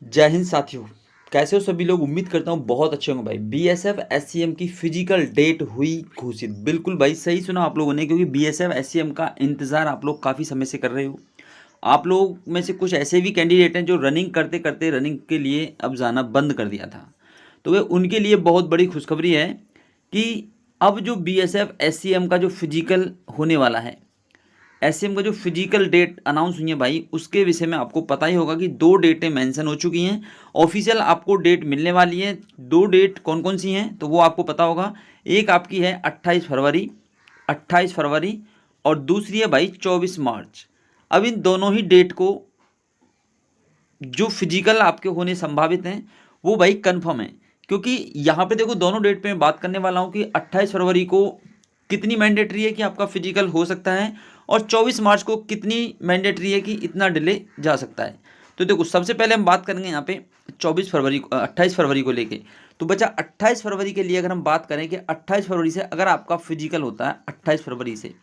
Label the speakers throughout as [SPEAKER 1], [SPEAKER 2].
[SPEAKER 1] जय हिंद साथियों, कैसे हो सभी लोग। उम्मीद करता हूँ बहुत अच्छे होंगे भाई। बीएसएफ एससीएम की फिजिकल डेट हुई घोषित। बिल्कुल भाई, सही सुना आप लोगों ने, क्योंकि बीएसएफ एससीएम का इंतज़ार आप लोग काफ़ी समय से कर रहे हो। आप लोग में से कुछ ऐसे भी कैंडिडेट हैं जो रनिंग करते करते रनिंग के लिए अब जाना बंद कर दिया था। तो वे उनके लिए बहुत बड़ी खुशखबरी है कि अब जो बीएसएफ एससीएम का जो फिजिकल होने वाला है, एससीएम का जो फिजिकल डेट अनाउंस हुई है भाई, उसके विषय में आपको पता ही होगा कि 2 डेटें मेंशन हो चुकी हैं। ऑफिशियल आपको डेट मिलने वाली है। 2 डेट कौन कौन सी हैं तो वो आपको पता होगा। एक आपकी है 28 फरवरी और दूसरी है भाई 24 मार्च। अब इन दोनों ही डेट को जो फिजिकल आपके होने संभावित हैं वो भाई कंफर्म है, क्योंकि यहाँ पे देखो दोनों डेट पे मैं बात करने वाला हूँ कि 28 फरवरी को कितनी मैंडेटरी है कि आपका फिजिकल हो सकता है और 24 मार्च को कितनी मैंडेटरी है कि इतना डिले जा सकता है। तो देखो सबसे पहले हम बात करेंगे यहाँ पे 28 फरवरी को लेके। तो बच्चा 28 फरवरी के लिए अगर हम बात करें कि 28 फरवरी से अगर आपका फिजिकल होता है 28 फरवरी से,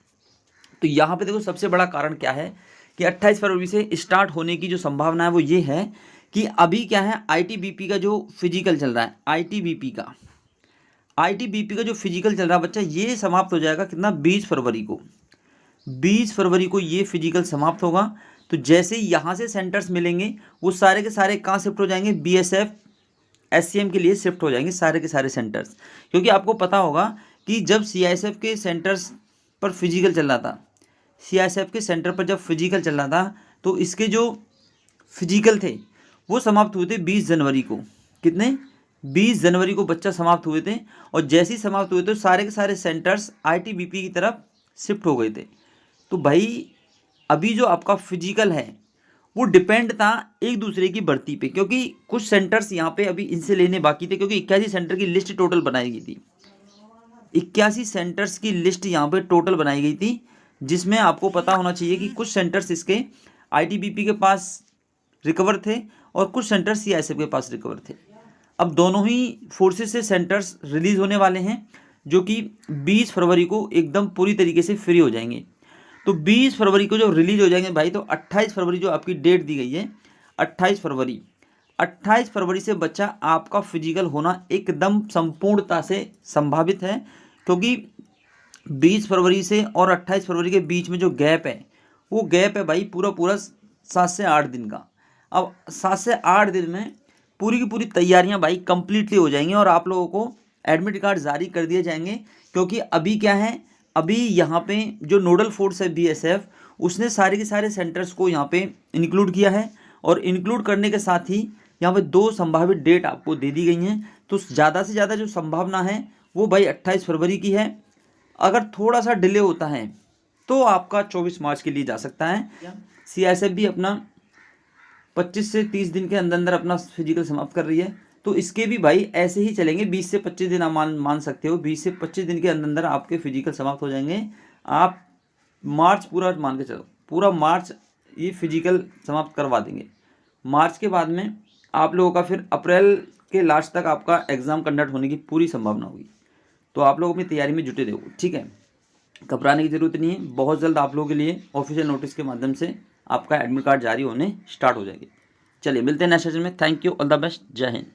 [SPEAKER 1] तो यहाँ पे देखो सबसे बड़ा कारण क्या है कि 28 फरवरी से स्टार्ट होने की जो संभावना है वो ये है कि अभी क्या है, आईटीबीपी का जो फिजिकल चल रहा है, आईटीबीपी का जो फिजिकल चल रहा है बच्चा, ये समाप्त हो जाएगा कितना, 20 फरवरी को। 20 फरवरी को ये फिजिकल समाप्त होगा। तो जैसे ही यहाँ से सेंटर्स मिलेंगे वो सारे के सारे कहाँ शिफ्ट हो जाएंगे, बीएसएफ एससीएम के लिए शिफ्ट हो जाएंगे सारे के सारे सेंटर्स। क्योंकि आपको पता होगा कि जब सीआईएसएफ के सेंटर्स पर फिजिकल चल रहा था, सीआईएसएफ के सेंटर पर जब फिजिकल चल रहा था तो इसके जो फिजिकल थे वो समाप्त हुए थे 20 जनवरी को। कितने, 20 जनवरी को बच्चा समाप्त हुए थे। और जैसे ही समाप्त हुए तो सारे के सारे सेंटर्स आईटीबीपी की तरफ शिफ्ट हो गए थे। तो भाई अभी जो आपका फिजिकल है वो डिपेंड था एक दूसरे की भर्ती पे, क्योंकि कुछ सेंटर्स यहाँ पे अभी इनसे लेने बाकी थे, क्योंकि 81 सेंटर की लिस्ट टोटल बनाई गई थी। 81 सेंटर्स की लिस्ट यहाँ पे टोटल बनाई गई थी, जिसमें आपको पता होना चाहिए कि कुछ सेंटर्स इसके आईटीबीपी के पास रिकवर थे और कुछ सेंटर्स सीआईएसएफ के पास रिकवर थे। अब दोनों ही फोर्सेस से सेंटर्स रिलीज होने वाले हैं, जो कि 20 फरवरी को एकदम पूरी तरीके से फ्री हो जाएंगे। तो 20 फरवरी को जो रिलीज हो जाएंगे भाई, तो 28 फरवरी जो आपकी डेट दी गई है, 28 फरवरी से बच्चा आपका फिजिकल होना एकदम संपूर्णता से संभावित है। क्योंकि 20 फरवरी से और 28 फरवरी के बीच में जो गैप है वो गैप है भाई पूरा पूरा 7 से 8 दिन का। अब 7 से 8 दिन में पूरी की पूरी तैयारियां भाई कंप्लीटली हो जाएंगी और आप लोगों को एडमिट कार्ड जारी कर दिए जाएंगे। क्योंकि अभी क्या है, अभी यहाँ पे जो नोडल फोर्स है बीएसएफ, उसने सारे के सारे सेंटर्स को यहाँ पे इंक्लूड किया है और इंक्लूड करने के साथ ही यहाँ पे 2 संभावित डेट आपको दे दी गई हैं। तो ज़्यादा से ज़्यादा जो संभावना है वो भाई 28 फरवरी की है। अगर थोड़ा सा डिले होता है तो आपका 24 मार्च के लिए जा सकता है। सीआईएसएफ भी अपना 25 से 30 दिन के अंदर अंदर अपना फिजिकल समाप्त कर रही है। तो इसके भी भाई ऐसे ही चलेंगे, 20 से 25 दिन आप मान सकते हो। 20 से 25 दिन के अंदर अंदर आपके फिजिकल समाप्त हो जाएंगे। आप मार्च पूरा मान के चलो, पूरा मार्च ये फिजिकल समाप्त करवा देंगे। मार्च के बाद में आप लोगों का फिर अप्रैल के लास्ट तक आपका एग्ज़ाम कंडक्ट होने की पूरी संभावना होगी। तो आप लोग अपनी तैयारी में जुटे रहो, ठीक है, घबराने की जरूरत नहीं है। बहुत जल्द आप लोगों के लिए ऑफिशियल नोटिस के माध्यम से आपका एडमिट कार्ड जारी होने स्टार्ट हो जाएगी। चलिए मिलते हैं नेक्स्ट सेशन में। Thank you, all the best, जय हिंद।